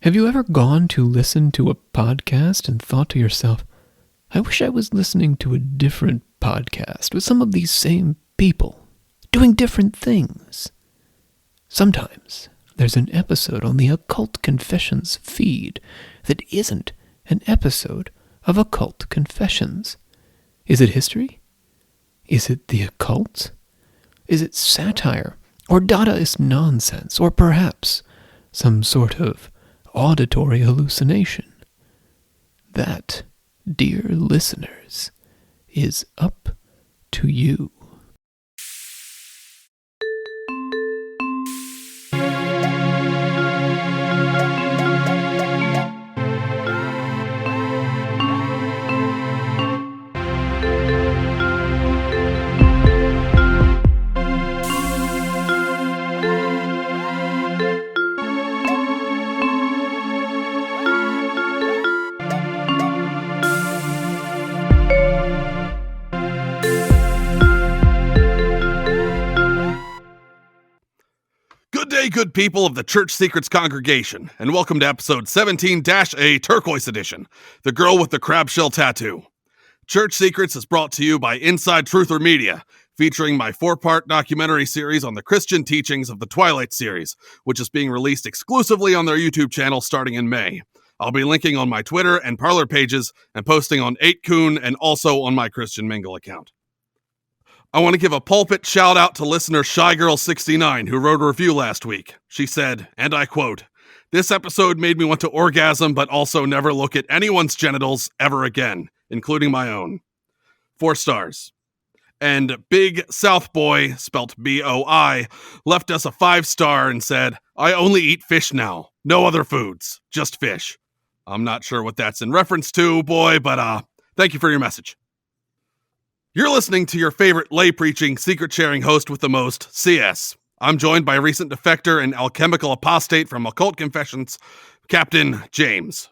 Have you ever gone to listen to a podcast and thought to yourself, I wish I was listening to a different podcast with some of these same people, doing different things? Sometimes there's an episode on the Occult Confessions feed that isn't an episode of Occult Confessions. Is it history? Is it the occult? Is it satire or Dadaist nonsense, or perhaps some sort of auditory hallucination? That, dear listeners, is up to you. Good people of the Church Secrets congregation, and welcome to episode 17-A Turquoise Edition, The Girl with the Crab Shell Tattoo. Church Secrets is brought to you by Inside Truther Media, featuring my 4-part documentary series on the Christian teachings of the Twilight series, which is being released exclusively on their YouTube channel starting in May. I'll be linking on my Twitter and Parler pages and posting on 8kun and also on my Christian Mingle account. I want to give a pulpit shout out to listener Gurlll69 who wrote a review last week. She said, and I quote, "This episode made me want to orgasm but also never look at anyone's genitals ever again, including my own." 4 stars. And Big South Boy, spelt B-O-I, left us a 5-star and said, "I only eat fish now. No other foods. Just fish." I'm not sure what that's in reference to, boy, but thank you for your message. You're listening to your favorite lay-preaching, secret-sharing host with the most, CS. I'm joined by recent defector and alchemical apostate from Occult Confessions, Captain James.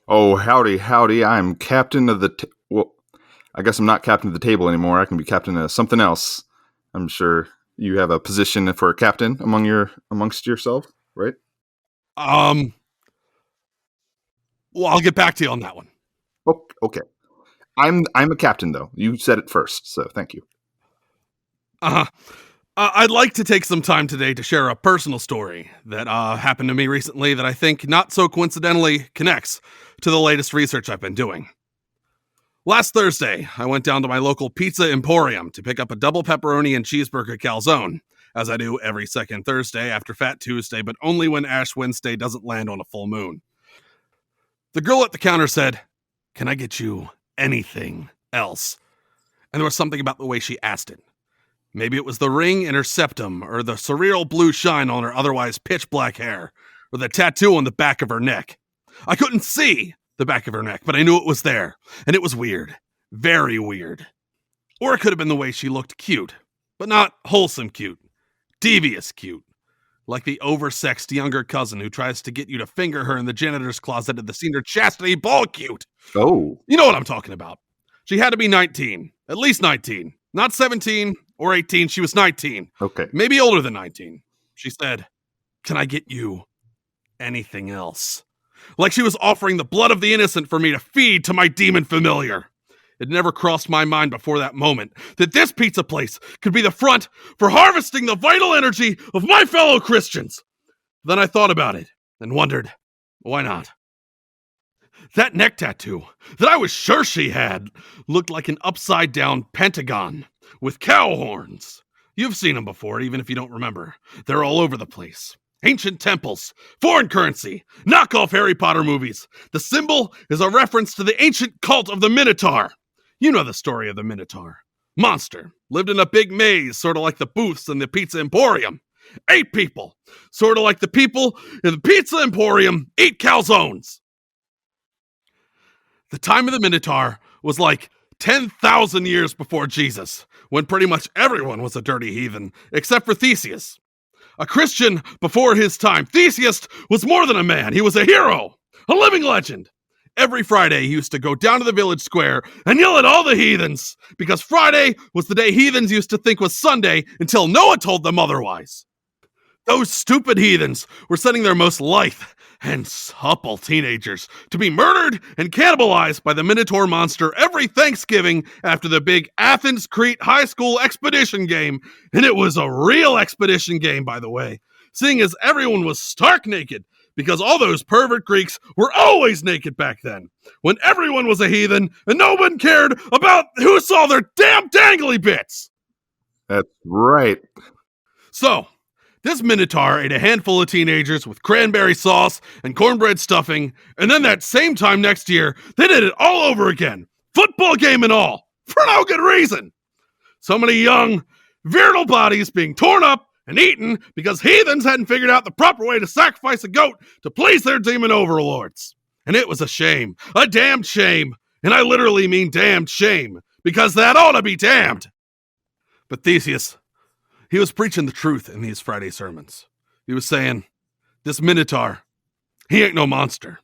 Oh, howdy. I'm captain of the... well, I guess I'm not captain of the table anymore. I can be captain of something else. I'm sure you have a position for a captain amongst yourself, right? Well, I'll get back to you on that one. Oh, okay. I'm a captain, though. You said it first, so thank you. I'd like to take some time today to share a personal story that happened to me recently that I think not so coincidentally connects to the latest research I've been doing. Last Thursday, I went down to my local pizza emporium to pick up a double pepperoni and cheeseburger calzone, as I do every second Thursday after Fat Tuesday, but only when Ash Wednesday doesn't land on a full moon. The girl at the counter said, "Can I get you anything else?" And there was something about the way she asked it. Maybe it was the ring in her septum, or the surreal blue shine on her otherwise pitch black hair, or the tattoo on the back of her neck. I couldn't see the back of her neck, but I knew it was there, and it was weird. Very weird. Or it could have been the way she looked cute, but not wholesome cute. Devious cute. Like the oversexed younger cousin who tries to get you to finger her in the janitor's closet at the senior chastity ball cute. Oh. You know what I'm talking about. She had to be 19. At least 19. Not 17 or 18. She was 19. Okay. Maybe older than 19. She said, "Can I get you anything else?" Like she was offering the blood of the innocent for me to feed to my demon familiar. It never crossed my mind before that moment that this pizza place could be the front for harvesting the vital energy of my fellow Christians. Then I thought about it and wondered, why not? That neck tattoo that I was sure she had looked like an upside-down pentagon with cow horns. You've seen them before, even if you don't remember. They're all over the place. Ancient temples, foreign currency, knockoff Harry Potter movies. The symbol is a reference to the ancient cult of the Minotaur. You know the story of the Minotaur. Monster. Lived in a big maze, sort of like the booths in the Pizza Emporium. 8 people. Sort of like the people in the Pizza Emporium eat calzones. The time of the Minotaur was like 10,000 years before Jesus, when pretty much everyone was a dirty heathen, except for Theseus. A Christian before his time, Theseus was more than a man. He was a hero, a living legend. Every Friday, he used to go down to the village square and yell at all the heathens, because Friday was the day heathens used to think was Sunday until Noah told them otherwise. Those stupid heathens were sending their most lithe and supple teenagers to be murdered and cannibalized by the Minotaur monster every Thanksgiving after the big Athens Crete high school expedition game. And it was a real expedition game, by the way, seeing as everyone was stark naked, because all those pervert Greeks were always naked back then, when everyone was a heathen and no one cared about who saw their damn dangly bits. That's right. So, this Minotaur ate a handful of teenagers with cranberry sauce and cornbread stuffing, and then that same time next year, they did it all over again, football game and all, for no good reason. So many young, virile bodies being torn up and eaten because heathens hadn't figured out the proper way to sacrifice a goat to please their demon overlords. And it was a shame, a damned shame, and I literally mean damned shame, because that ought to be damned. But Theseus, he was preaching the truth in these Friday sermons. He was saying, this Minotaur, he ain't no monster.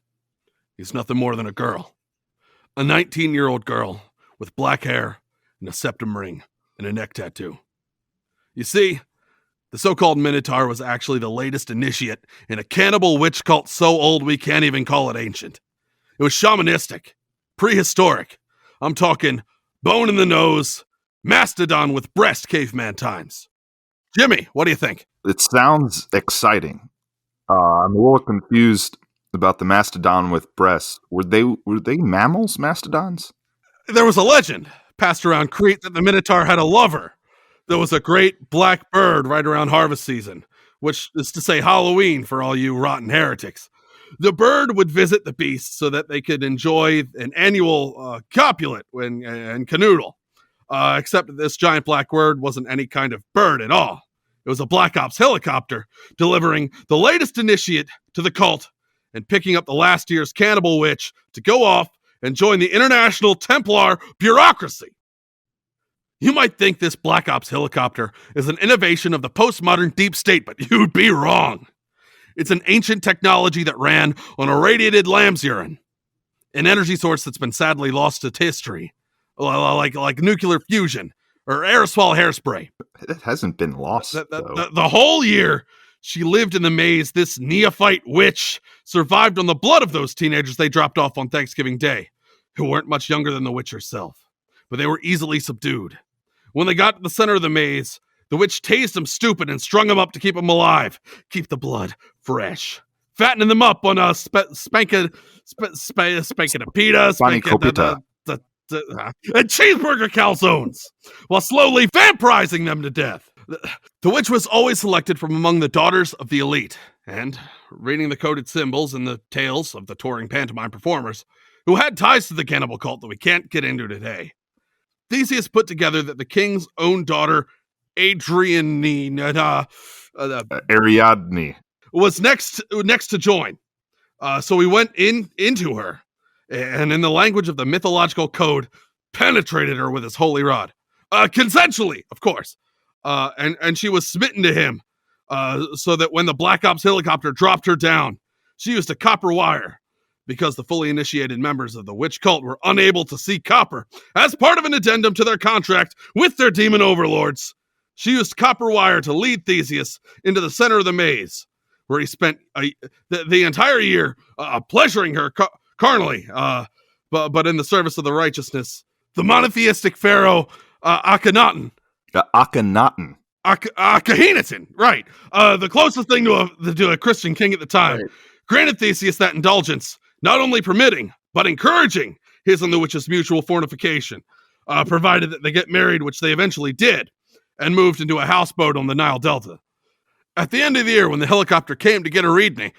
He's nothing more than a girl. A 19-year-old girl with black hair and a septum ring and a neck tattoo. You see, the so-called Minotaur was actually the latest initiate in a cannibal witch cult so old we can't even call it ancient. It was shamanistic, prehistoric. I'm talking bone in the nose, mastodon with breast caveman times. Jimmy, what do you think? It sounds exciting. I'm a little confused about the mastodon with breasts. Were they mammals, mastodons? There was a legend passed around Crete that the Minotaur had a lover. There was a great black bird right around harvest season, which is to say Halloween for all you rotten heretics. The bird would visit the beast so that they could enjoy an annual copulate and canoodle. Except that this giant black bird wasn't any kind of bird at all. It was a Black Ops helicopter delivering the latest initiate to the cult and picking up the last year's cannibal witch to go off and join the International Templar bureaucracy. You might think this Black Ops helicopter is an innovation of the postmodern deep state, but you'd be wrong. It's an ancient technology that ran on irradiated lamb's urine, an energy source that's been sadly lost to history. Like nuclear fusion or aerosol hairspray. It hasn't been lost. The whole year she lived in the maze, this neophyte witch survived on the blood of those teenagers they dropped off on Thanksgiving Day, who weren't much younger than the witch herself, but they were easily subdued. When they got to the center of the maze, the witch tased them stupid and strung them up to keep them alive, keep the blood fresh, fattening them up on spankadapita, and cheeseburger calzones, while slowly vampirizing them to death. The witch was always selected from among the daughters of the elite, and reading the coded symbols in the tales of the touring pantomime performers, who had ties to the cannibal cult that we can't get into today, Theseus put together that the king's own daughter, Ariadne, was next to join. So we went into her, and in the language of the mythological code, penetrated her with his holy rod. Consensually, of course. And she was smitten to him, so that when the Black Ops helicopter dropped her down, she used a copper wire, because the fully initiated members of the witch cult were unable to see copper as part of an addendum to their contract with their demon overlords. She used copper wire to lead Theseus into the center of the maze, where he spent the entire year pleasuring her carnally, but in the service of the righteousness. The monotheistic pharaoh Akhenaten. Akhenaten, right. The closest thing to a Christian king at the time. Right. Granted Theseus that indulgence, not only permitting, but encouraging his and the witch's mutual fornication, provided that they get married, which they eventually did, and moved into a houseboat on the Nile Delta. At the end of the year, when the helicopter came to get Ariadne,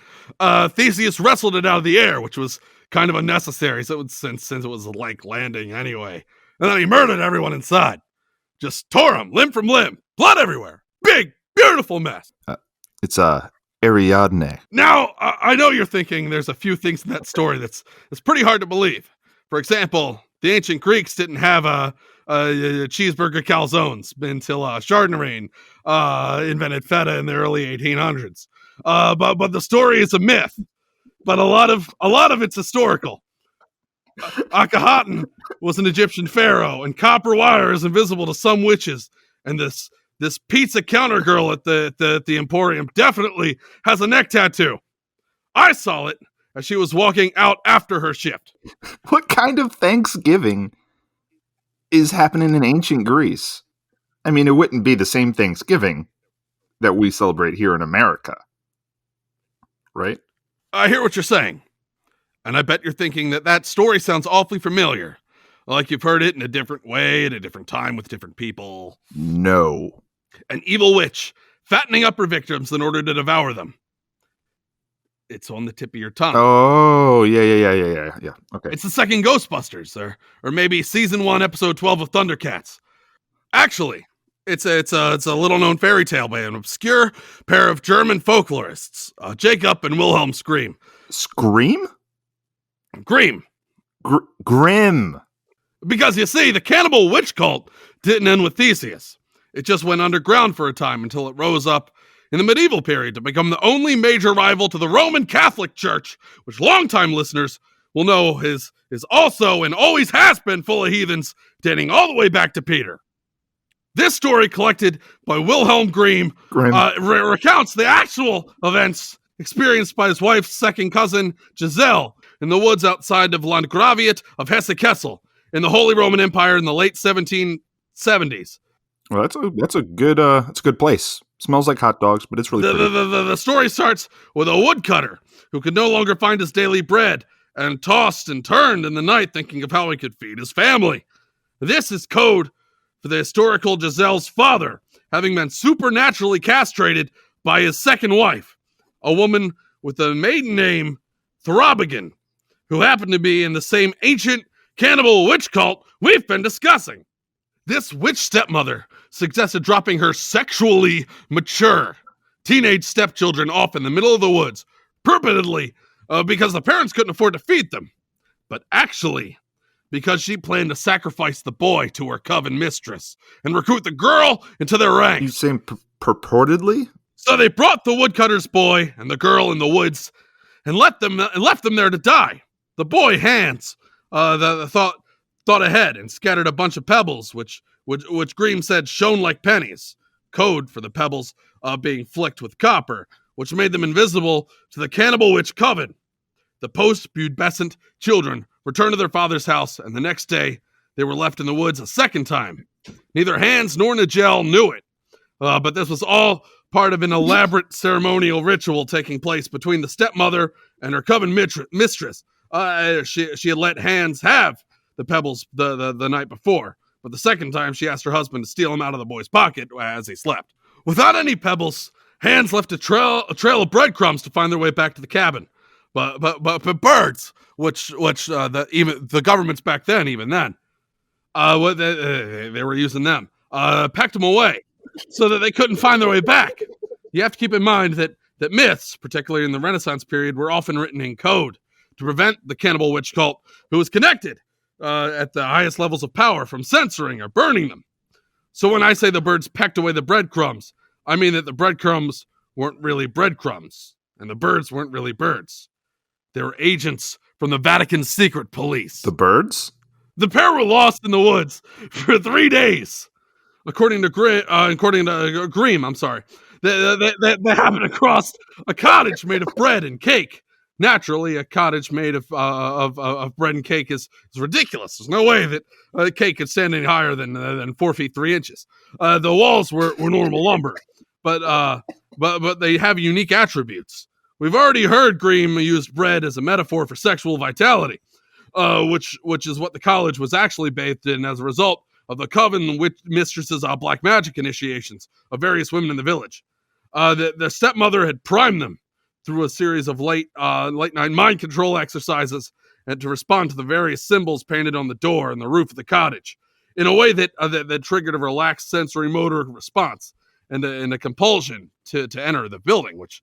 Theseus wrestled it out of the air, which was kind of unnecessary, since it was like landing anyway. And then he murdered everyone inside. Just tore them limb from limb, blood everywhere. Big, beautiful mess. It's Ariadne. Now, I know you're thinking there's a few things in that story that's pretty hard to believe. For example, the ancient Greeks didn't have cheeseburger calzones until Chardonnay invented feta in the early 1800s. But the story is a myth. But a lot of it's historical. Akhenaten was an Egyptian pharaoh, and copper wire is invisible to some witches. And this pizza counter girl at the emporium definitely has a neck tattoo. I saw it as she was walking out after her shift. What kind of Thanksgiving is happening in ancient Greece? I mean, it wouldn't be the same Thanksgiving that we celebrate here in America, right? I hear what you're saying, and I bet you're thinking that story sounds awfully familiar, like you've heard it in a different way at a different time with different people. No. An evil witch fattening up her victims in order to devour them. It's on the tip of your tongue. Oh, yeah. Okay. It's the second Ghostbusters, or maybe season 1, episode 12 of Thundercats. Actually, it's a little known fairy tale by an obscure pair of German folklorists, Jacob and Wilhelm Scream. Scream? Grimm. Grim. Because you see, the cannibal witch cult didn't end with Theseus. It just went underground for a time until it rose up in the medieval period to become the only major rival to the Roman Catholic Church, which longtime listeners will know is also and always has been full of heathens, dating all the way back to Peter. This story, collected by Wilhelm Grimm, recounts the actual events experienced by his wife's second cousin, Giselle, in the woods outside of Landgraviate of Hesse-Kassel in the Holy Roman Empire in the late 1770s. Well, that's a good place. Smells like hot dogs, but it's really pretty. The story starts with a woodcutter who could no longer find his daily bread and tossed and turned in the night thinking of how he could feed his family. This is code for the historical Giselle's father having been supernaturally castrated by his second wife, a woman with the maiden name Throbigan, who happened to be in the same ancient cannibal witch cult we've been discussing. This witch stepmother suggested dropping her sexually mature teenage stepchildren off in the middle of the woods, purportedly because the parents couldn't afford to feed them, but actually because she planned to sacrifice the boy to her coven mistress and recruit the girl into their ranks. You saying purportedly? So they brought the woodcutter's boy and the girl in the woods and left them there to die. The boy, Hans, thought ahead and scattered a bunch of pebbles, which Grimm said shone like pennies, code for the pebbles being flicked with copper, which made them invisible to the cannibal witch coven. The post-pubescent children returned to their father's house, and the next day they were left in the woods a second time. Neither Hans nor Nigel knew it, but this was all part of an elaborate ceremonial ritual taking place between the stepmother and her coven mistress. She had let Hans have the pebbles the night before, but the second time she asked her husband to steal them out of the boy's pocket as he slept. Without any pebbles, Hans left a trail of breadcrumbs to find their way back to the cabin. But birds, which the governments back then, even then, they were using them, pecked them away so that they couldn't find their way back. You have to keep in mind that myths, particularly in the Renaissance period, were often written in code to prevent the cannibal witch cult, who was connected at the highest levels of power, from censoring or burning them. So when I say the birds pecked away the breadcrumbs, I mean that the breadcrumbs weren't really breadcrumbs, and the birds weren't really birds. They were agents from the Vatican secret police. The birds? The pair were lost in the woods for 3 days. According to Grimm, I'm sorry. They happened across a cottage made of bread and cake. Naturally, a cottage made of bread and cake is ridiculous. There's no way that a cake could stand any higher than 4 feet 3 inches. The walls were normal lumber, but they have unique attributes. We've already heard Grimm used bread as a metaphor for sexual vitality, which is what the college was actually bathed in as a result of the coven mistress's black magic initiations of various women in the village. The stepmother had primed them through a series of late night mind control exercises and to respond to the various symbols painted on the door and the roof of the cottage in a way that triggered a relaxed sensory motor response and a compulsion to enter the building, which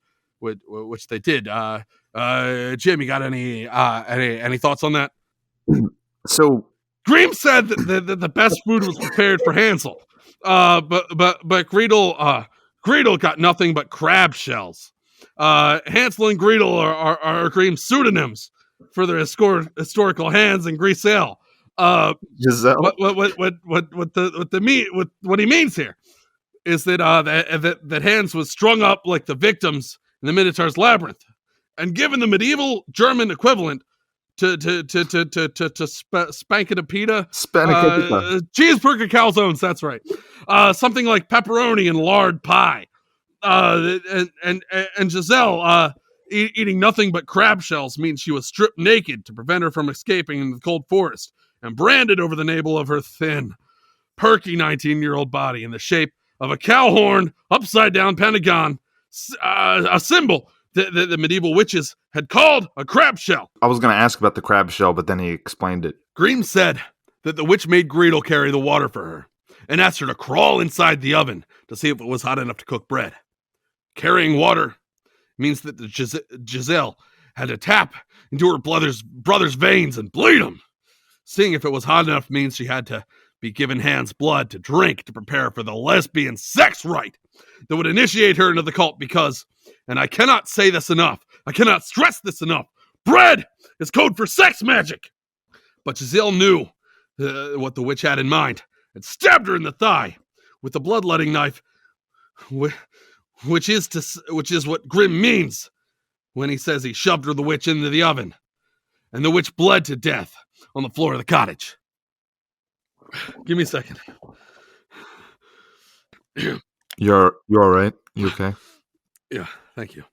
they did. Jim, you got any thoughts on that? So Grimm said that the best food was prepared for Hansel, but Gretel got nothing but crab shells. Hansel and Gretel are Grimm's pseudonyms for their historical Hans and Grisel. Giselle. What he means here is that Hans was strung up like the victims in the Minotaur's labyrinth, and given the medieval German equivalent to spankadapita, cheeseburger calzones. That's right. Something like pepperoni and lard pie. And Giselle eating nothing but crab shells means she was stripped naked to prevent her from escaping in the cold forest and branded over the navel of her thin, perky 19-year-old body in the shape of a cow horn upside down pentagon, a symbol that the medieval witches had called a crab shell. I was going to ask about the crab shell, but then he explained it. Grimm said that the witch made Gurlll carry the water for her and asked her to crawl inside the oven to see if it was hot enough to cook bread. Carrying water means that Giselle had to tap into her brother's veins and bleed him. Seeing if it was hot enough means she had to be given Hans blood to drink to prepare for the lesbian sex rite that would initiate her into the cult because, and I cannot say this enough, I cannot stress this enough, bread is code for sex magic. But Giselle knew what the witch had in mind and stabbed her in the thigh with the bloodletting knife, which is what Grimm means when he says he shoved the witch into the oven, and the witch bled to death on the floor of the cottage. Give me a second. You're all right? You okay? Yeah, thank you.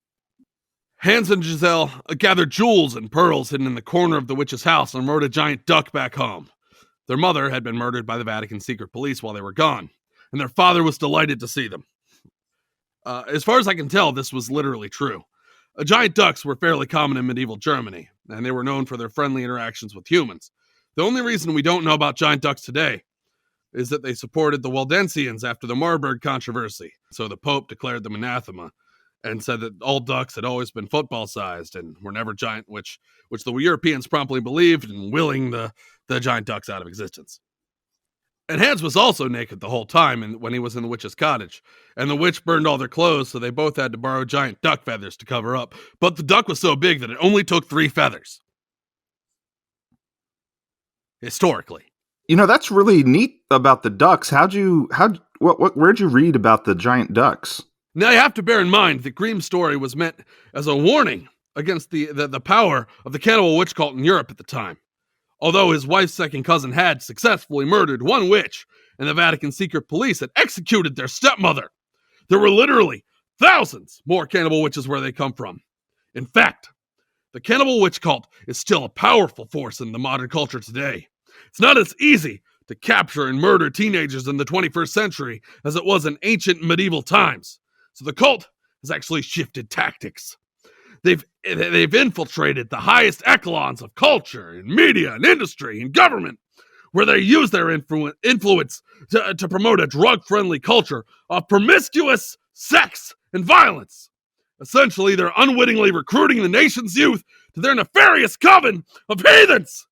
Hans and Giselle gathered jewels and pearls hidden in the corner of the witch's house and rode a giant duck back home. Their mother had been murdered by the Vatican secret police while they were gone, and their father was delighted to see them. As far as I can tell, this was literally true. Giant ducks were fairly common in medieval Germany, and they were known for their friendly interactions with humans. The only reason we don't know about giant ducks today is that they supported the Waldensians after the Marburg controversy. So the Pope declared them anathema and said that all ducks had always been football-sized and were never giant, which the Europeans promptly believed and willing the giant ducks out of existence. And Hans was also naked the whole time when he was in the witch's cottage. And the witch burned all their clothes, so they both had to borrow giant duck feathers to cover up. But the duck was so big that it only took 3 feathers. Historically. That's really neat about the ducks. Where'd you read about the giant ducks? Now you have to bear in mind that Grimm's story was meant as a warning against the power of the cannibal witch cult in Europe at the time. Although his wife's second cousin had successfully murdered one witch, and the Vatican secret police had executed their stepmother, there were literally thousands more cannibal witches where they come from. In fact, the cannibal witch cult is still a powerful force in the modern culture today. It's not as easy to capture and murder teenagers in the 21st century as it was in ancient medieval times. So the cult has actually shifted tactics. They've infiltrated the highest echelons of culture and media and industry and government, where they use their influence to promote a drug-friendly culture of promiscuous sex and violence. Essentially, they're unwittingly recruiting the nation's youth to their nefarious coven of heathens.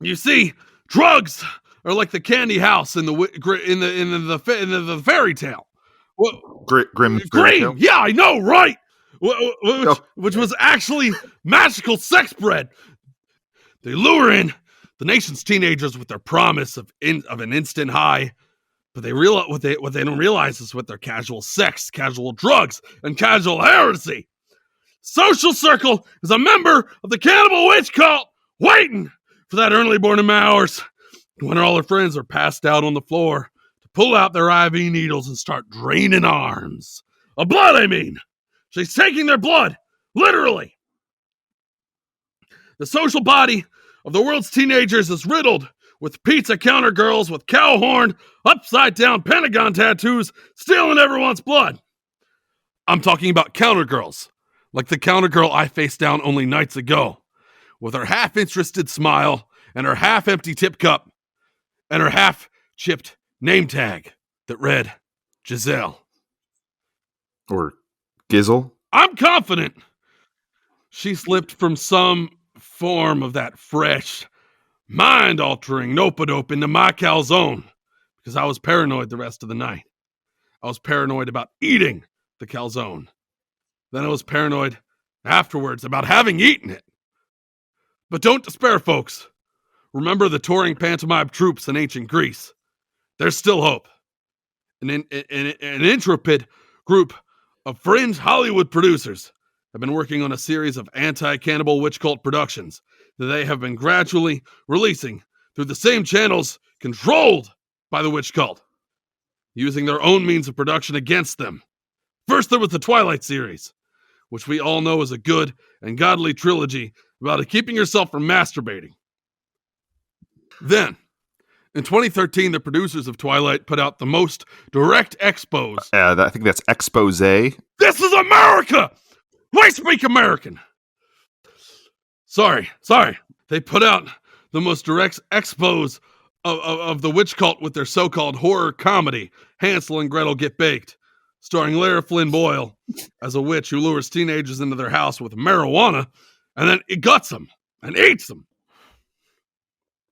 You see, drugs are like the candy house in the fairy tale. Grimm. Yeah, I know, right? Which was actually magical sex bread. They lure in the nation's teenagers with their promise of an instant high, but what they don't realize is with their casual sex, casual drugs, and casual heresy. Social Circle is a member of the cannibal witch cult, waiting for that early morning hours when all her friends are passed out on the floor to pull out their IV needles and start draining arms. Of blood, I mean. She's taking their blood, literally. The social body of the world's teenagers is riddled with pizza counter girls with cow horn, upside-down pentagon tattoos, stealing everyone's blood. I'm talking about counter girls, like the counter girl I faced down only nights ago, with her half-interested smile and her half-empty tip cup and her half-chipped name tag that read Giselle. Or Gizzle? I'm confident she slipped from some form of that fresh, mind-altering nope-a-dope into my calzone because I was paranoid the rest of the night. I was paranoid about eating the calzone. Then I was paranoid afterwards about having eaten it. But don't despair, folks. Remember the touring pantomime troops in ancient Greece. There's still hope. An intrepid group of fringe Hollywood producers have been working on a series of anti-cannibal witch cult productions that they have been gradually releasing through the same channels controlled by the witch cult, using their own means of production against them. First, there was the Twilight series, which we all know is a good and godly trilogy about keeping yourself from masturbating. Then, in 2013, the producers of Twilight put out the most direct expose. I think that's expose. This is America! I speak American! Sorry. They put out the most direct expose of the witch cult with their so-called horror comedy, Hansel and Gretel Get Baked, starring Lara Flynn Boyle as a witch who lures teenagers into their house with marijuana and then it guts them and eats them.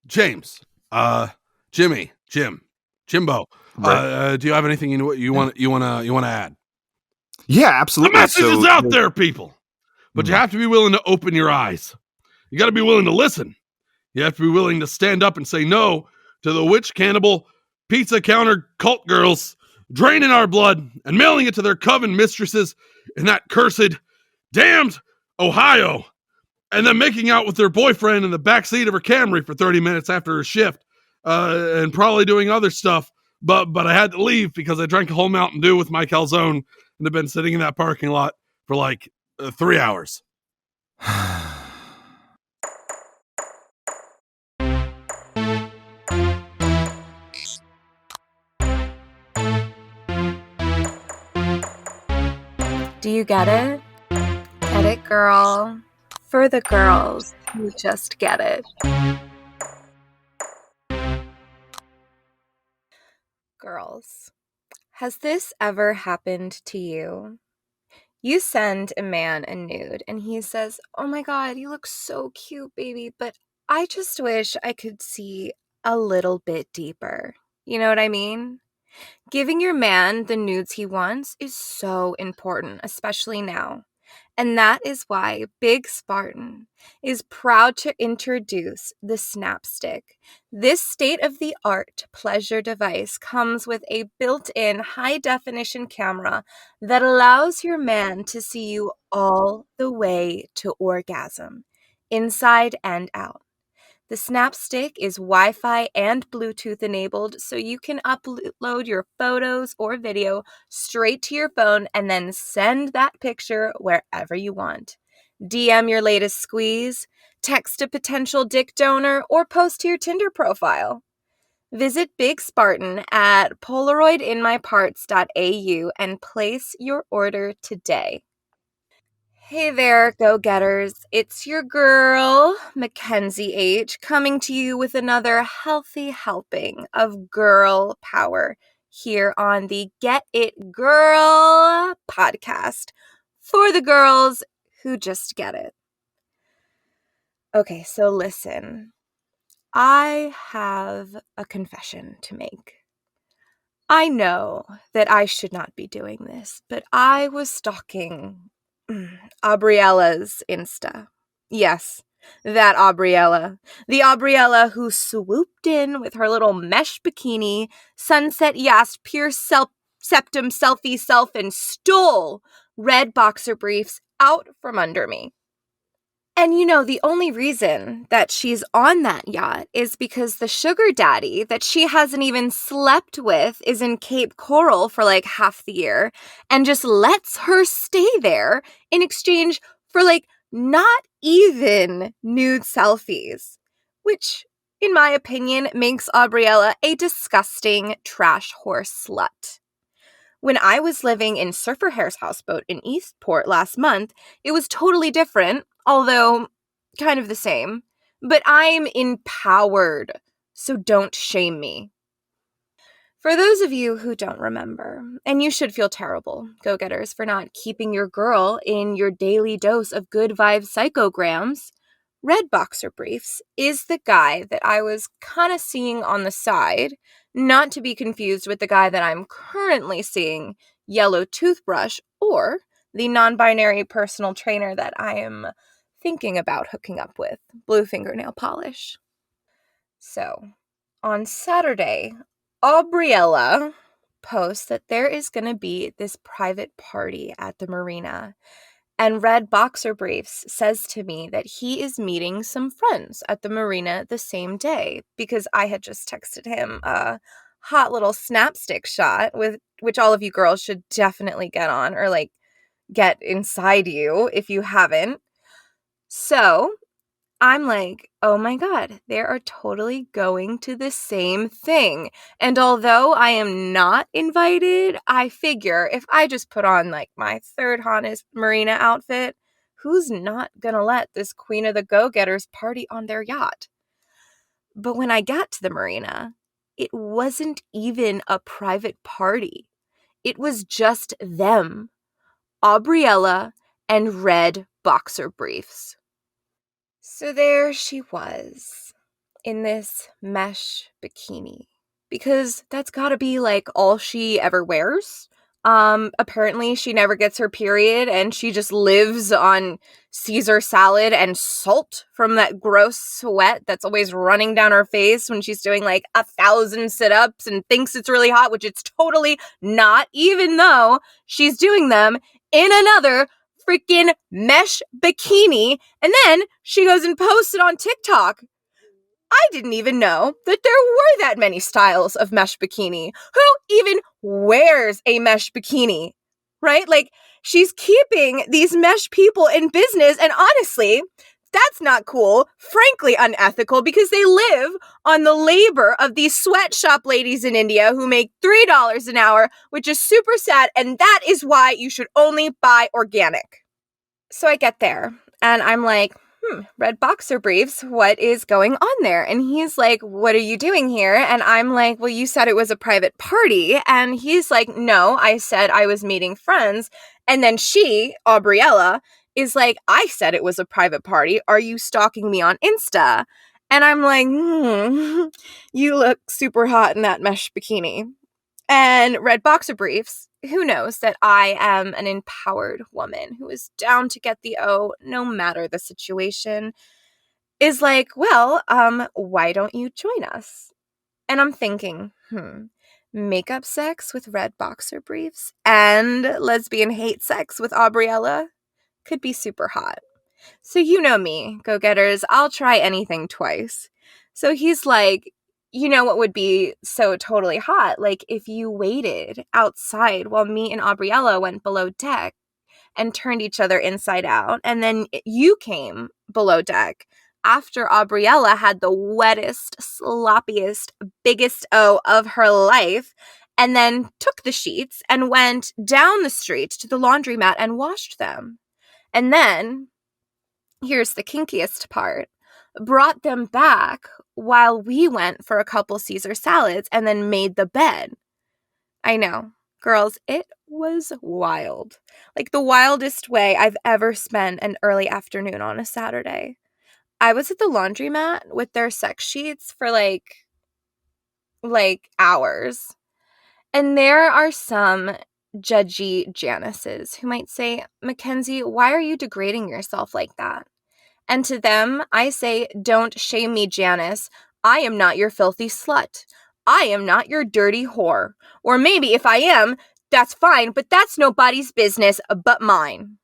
James, Jimbo, Right. do you have anything you want to add? Yeah, absolutely. The message is out there, people, but you have to be willing to open your eyes. You got to be willing to listen. You have to be willing to stand up and say no to the witch cannibal pizza counter cult girls draining our blood and mailing it to their coven mistresses in that cursed, damned Ohio, and then making out with their boyfriend in the backseat of her Camry for 30 minutes after her shift, and probably doing other stuff. But I had to leave because I drank a whole Mountain Dew with my calzone and have been sitting in that parking lot for like 3 hours. Do you get it? Get it, girl? For the girls who just get it. Girls, has this ever happened to you? You send a man a nude and he says, "Oh my God, you look so cute, baby, but I just wish I could see a little bit deeper." You know what I mean? Giving your man the nudes he wants is so important, especially now. And that is why Big Spartan is proud to introduce the Snapstick. This state-of-the-art pleasure device comes with a built-in high-definition camera that allows your man to see you all the way to orgasm, inside and out. The Snapstick is Wi-Fi and Bluetooth enabled, so you can upload your photos or video straight to your phone and then send that picture wherever you want. DM your latest squeeze, text a potential dick donor, or post to your Tinder profile. Visit Big Spartan at polaroidinmyparts.au and place your order today. Hey there, go-getters. It's your girl, Mackenzie H., coming to you with another healthy helping of girl power here on the Get It Girl podcast for the girls who just get it. Okay, so listen. I have a confession to make. I know that I should not be doing this, but I was stalking Aubriella's Insta. Yes, that Aubriella. The Aubriella who swooped in with her little mesh bikini, sunset yast, pure septum selfie self, and stole red boxer briefs out from under me. And you know, the only reason that she's on that yacht is because the sugar daddy that she hasn't even slept with is in Cape Coral for like half the year and just lets her stay there in exchange for like not even nude selfies, which in my opinion makes Aubriella a disgusting trash horse slut. When I was living in Surfer Hare's houseboat in Eastport last month, it was totally different, although kind of the same. But I'm empowered, so don't shame me. For those of you who don't remember, and you should feel terrible, go-getters, for not keeping your girl in your daily dose of good vibes psychograms, Red Boxer Briefs is the guy that I was kind of seeing on the side, not to be confused with the guy that I'm currently seeing, Yellow Toothbrush, or the non-binary personal trainer that I am thinking about hooking up with, Blue Fingernail Polish. So, on Saturday, Aubriella posts that there is going to be this private party at the marina, And Red Boxer Briefs says to me that he is meeting some friends at the marina the same day because I had just texted him a hot little snapstick shot with which all of you girls should definitely get on or like get inside you if you haven't. So I'm like, oh my God, they are totally going to the same thing. And although I am not invited, I figure if I just put on like my third hottest marina outfit, who's not gonna let this Queen of the Go-Getters party on their yacht? But when I got to the marina, it wasn't even a private party. It was just them, Aubriella and Red Boxer Briefs. So there she was, in this mesh bikini, because that's gotta be, like, all she ever wears. Apparently she never gets her period, and she just lives on Caesar salad and salt from that gross sweat that's always running down her face when she's doing, like, 1,000 sit-ups and thinks it's really hot, which it's totally not, even though she's doing them in another freaking mesh bikini, and then she goes and posts it on TikTok. I didn't even know that there were that many styles of mesh bikini. Who even wears a mesh bikini? Right? Like, she's keeping these mesh people in business, and honestly, that's not cool, frankly unethical, because they live on the labor of these sweatshop ladies in India who make $3 an hour, which is super sad, and that is why you should only buy organic. So I get there, and I'm like, Red Boxer Briefs, what is going on there? And he's like, what are you doing here? And I'm like, well, you said it was a private party. And he's like, no, I said I was meeting friends. And then she, Aubriella, is like, I said it was a private party. Are you stalking me on Insta? And I'm like, you look super hot in that mesh bikini. And Red Boxer Briefs, who knows that I am an empowered woman who is down to get the O no matter the situation, is like, well, why don't you join us? And I'm thinking, makeup sex with Red Boxer Briefs and lesbian hate sex with Aubriella could be super hot. So you know me, go-getters, I'll try anything twice. So he's like, you know what would be so totally hot? Like if you waited outside while me and Aubriella went below deck and turned each other inside out, and then you came below deck after Aubriella had the wettest, sloppiest, biggest O of her life, and then took the sheets and went down the street to the laundromat and washed them. And then, here's the kinkiest part, brought them back while we went for a couple Caesar salads and then made the bed. I know, girls, it was wild. Like the wildest way I've ever spent an early afternoon on a Saturday. I was at the laundromat with their sex sheets for like hours. And there are some judgy Janices who might say, Mackenzie, why are you degrading yourself like that? And to them, I say, don't shame me, Janice. I am not your filthy slut. I am not your dirty whore. Or maybe if I am, that's fine, but that's nobody's business but mine.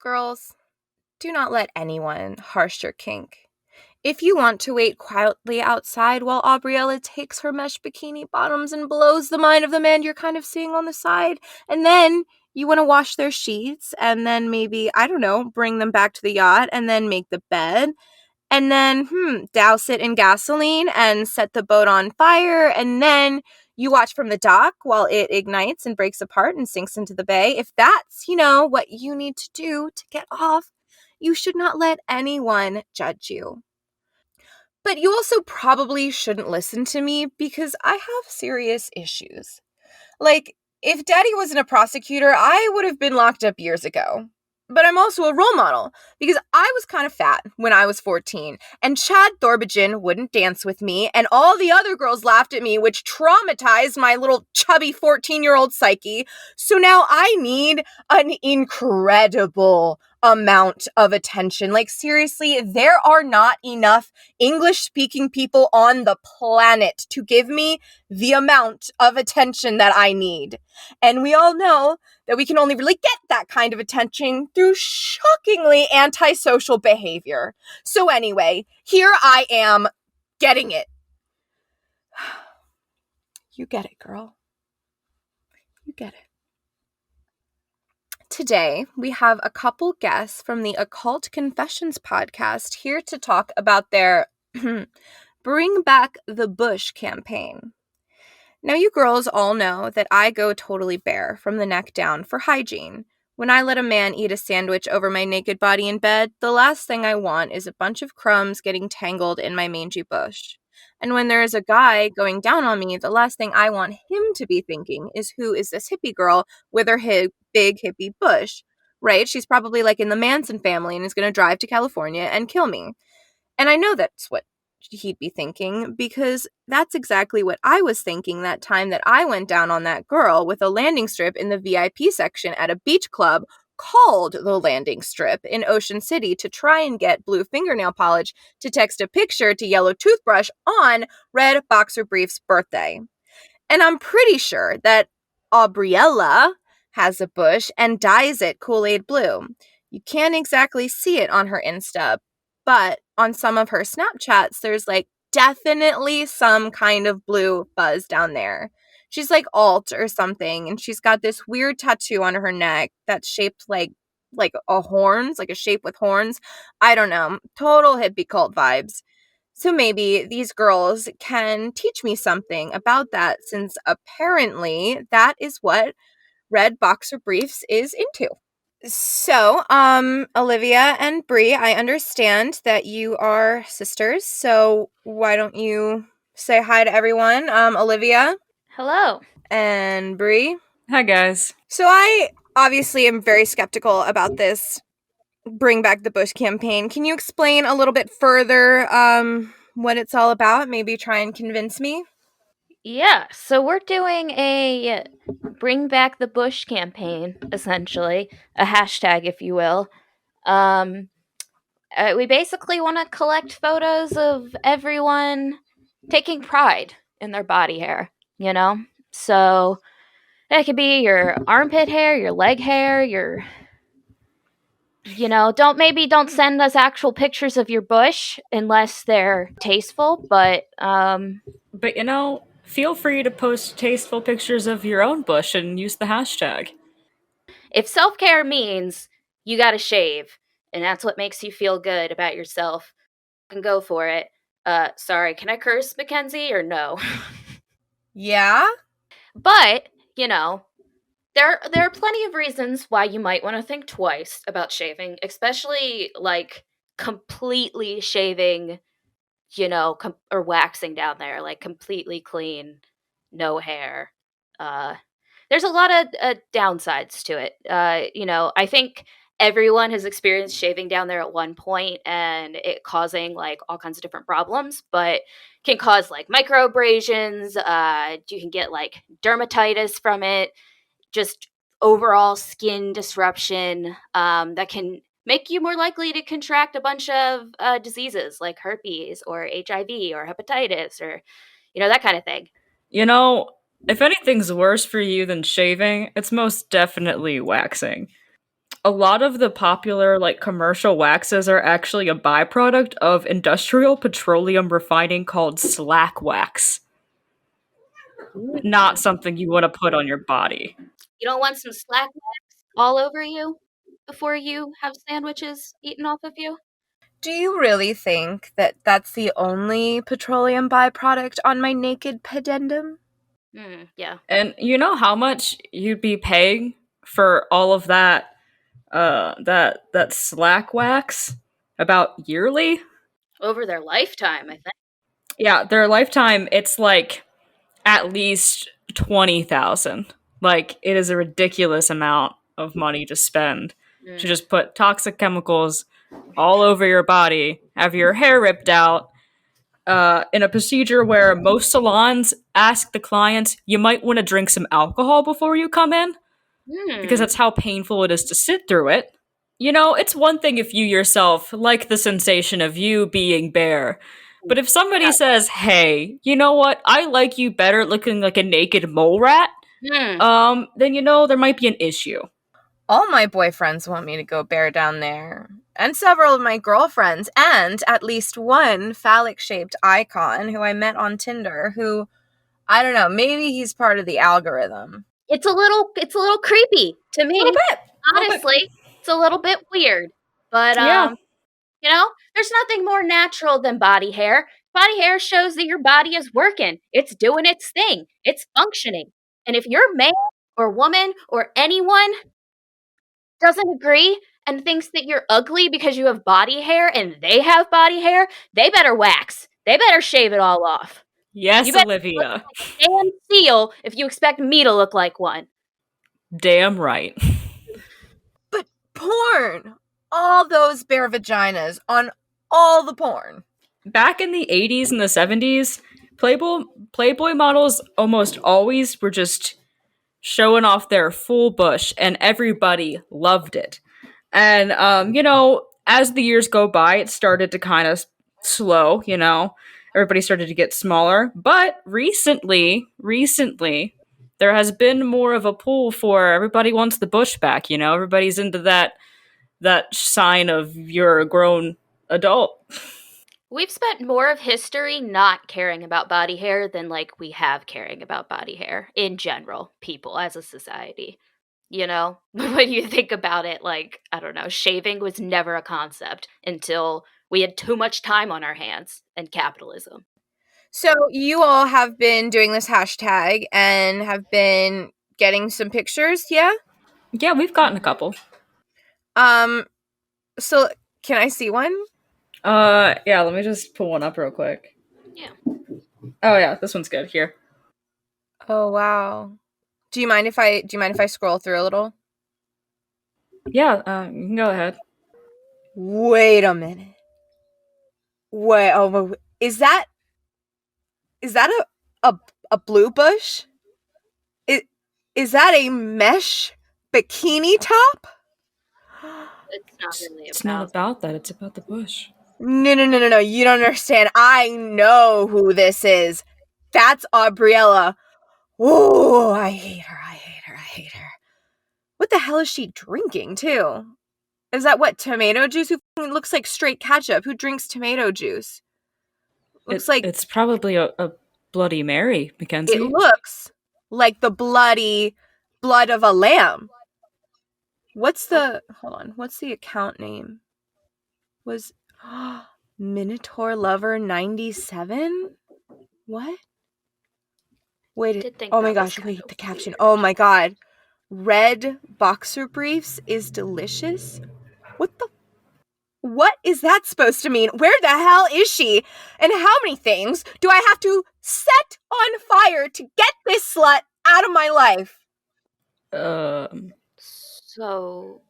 Girls, do not let anyone harsh your kink. If you want to wait quietly outside while Aubriella takes her mesh bikini bottoms and blows the mind of the man you're kind of seeing on the side, and then you want to wash their sheets, and then maybe, I don't know, bring them back to the yacht, and then make the bed, and then, douse it in gasoline and set the boat on fire, and then you watch from the dock while it ignites and breaks apart and sinks into the bay. If that's, what you need to do to get off, you should not let anyone judge you. But you also probably shouldn't listen to me because I have serious issues. Like, if Daddy wasn't a prosecutor, I would have been locked up years ago. But I'm also a role model because I was kind of fat when I was 14, and Chad Thorbigen wouldn't dance with me, and all the other girls laughed at me, which traumatized my little chubby 14-year-old psyche. So now I need an incredible amount of attention. Like, seriously, there are not enough English-speaking people on the planet to give me the amount of attention that I need. And we all know that we can only really get that kind of attention through shockingly antisocial behavior. So anyway, here I am getting it. You get it, girl. You get it. Today, we have a couple guests from the Occult Confessions podcast here to talk about their Bring Back the Bush campaign. Now, you girls all know that I go totally bare from the neck down for hygiene. When I let a man eat a sandwich over my naked body in bed, the last thing I want is a bunch of crumbs getting tangled in my mangy bush. And when there is a guy going down on me, the last thing I want him to be thinking is, who is this hippie girl with her big hippie bush, right? She's probably like in the Manson family and is going to drive to California and kill me. And I know that's what he'd be thinking, because that's exactly what I was thinking that time that I went down on that girl with a landing strip in the VIP section at a beach club called the Landing Strip in Ocean City to try and get blue fingernail polish to text a picture to Yellow Toothbrush on Red Boxer Brief's birthday. And I'm pretty sure that Aubriella has a bush and dyes it Kool-Aid blue. You can't exactly see it on her Insta, but on some of her Snapchats, there's like definitely some kind of blue fuzz down there. She's like alt or something, and she's got this weird tattoo on her neck that's shaped like a horns, like a shape with horns. I don't know. Total hippie cult vibes. So maybe these girls can teach me something about that, since apparently that is what Red Boxer Briefs is into. So, Olivia and Bri, I understand that you are sisters, so why don't you say hi to everyone? Olivia. Hello. And Bri. Hi, guys. So I obviously am very skeptical about this Bring Back the Bush campaign. Can you explain a little bit further what it's all about? Maybe try and convince me? Yeah, so we're doing a Bring Back the Bush campaign, essentially. A hashtag, if you will. We basically want to collect photos of everyone taking pride in their body hair, you know? So that could be your armpit hair, your leg hair, your... You know, don't send us actual pictures of your bush unless they're tasteful, but But feel free to post tasteful pictures of your own bush and use the hashtag. if self-care means you gotta shave, and that's what makes you feel good about yourself, you can go for it. Sorry, can I curse, Mackenzie, or no? Yeah? But, there are plenty of reasons why you might want to think twice about shaving, especially, like, completely shaving, or waxing down there, like, completely clean, no hair. There's a lot of downsides to it. I think everyone has experienced shaving down there at one point and it causing like all kinds of different problems, but can cause like microabrasions. You can get like dermatitis from it, just overall skin disruption that can make you more likely to contract a bunch of diseases like herpes or HIV or hepatitis or, that kind of thing. If anything's worse for you than shaving, it's most definitely waxing. A lot of the popular, commercial waxes are actually a byproduct of industrial petroleum refining called slack wax. Not something you want to put on your body. You don't want some slack wax all over you before you have sandwiches eaten off of you? Do you really think that that's the only petroleum byproduct on my naked pedendum? Yeah. And you know how much you'd be paying for all of that that slack wax about yearly? Over their lifetime, I think. Yeah, their lifetime, it's like at least 20,000. Like, it is a ridiculous amount of money to spend to just put toxic chemicals all over your body, have your hair ripped out, in a procedure where most salons ask the clients, you might want to drink some alcohol before you come in, because that's how painful it is to sit through it. It's one thing if you yourself like the sensation of you being bare. But if somebody says, hey, you know what? I like you better looking like a naked mole rat, then there might be an issue. All my boyfriends want me to go bare down there. And several of my girlfriends, and at least one phallic-shaped icon who I met on Tinder who, I don't know, maybe he's part of the algorithm. It's a little creepy to me. A little bit. Honestly, it's a little bit weird. But Yeah. there's nothing more natural than body hair. Body hair shows that your body is working. It's doing its thing. It's functioning. And if your man or woman or anyone doesn't agree and thinks that you're ugly because you have body hair and they have body hair, they better wax. They better shave it all off. Yes, You better Olivia. look like a damn seal if you expect me to look like one. Damn right. But porn! All those bare vaginas on all the porn. Back in the 80s and the 70s, Playboy models almost always were just showing off their full bush, and everybody loved it. And as the years go by, it started to kind of slow. Everybody started to get smaller. But recently, there has been more of a pull for everybody wants the bush back. Everybody's into that sign of you're a grown adult. We've spent more of history not caring about body hair than we have caring about body hair in general, people as a society. When you think about it, I don't know, shaving was never a concept until we had too much time on our hands and capitalism. So you all have been doing this hashtag and have been getting some pictures, yeah? Yeah, we've gotten a couple. So can I see one? Yeah, let me just pull one up real quick. Yeah. Oh yeah, this one's good. Here. Oh wow. Do you mind if I scroll through a little? Yeah, you can go ahead. Wait a minute. Is that a blue bush? Is that a mesh bikini top? It's not really It's not about that. It's about the bush. No. You don't understand. I know who this is. That's Aubriella. Oh, I hate her. What the hell is she drinking, too? Is that tomato juice? Who looks like straight ketchup? Who drinks tomato juice? It's probably a Bloody Mary, Mackenzie. It looks like the bloody blood of a lamb. What's the account name? Was Minotaur Lover 97? What? Wait. Oh my gosh, wait, the caption. Oh my god. Red boxer briefs is delicious? What is that supposed to mean? Where the hell is she? And how many things do I have to set on fire to get this slut out of my life? So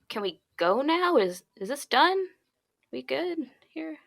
can we go now? Is this done? We good here?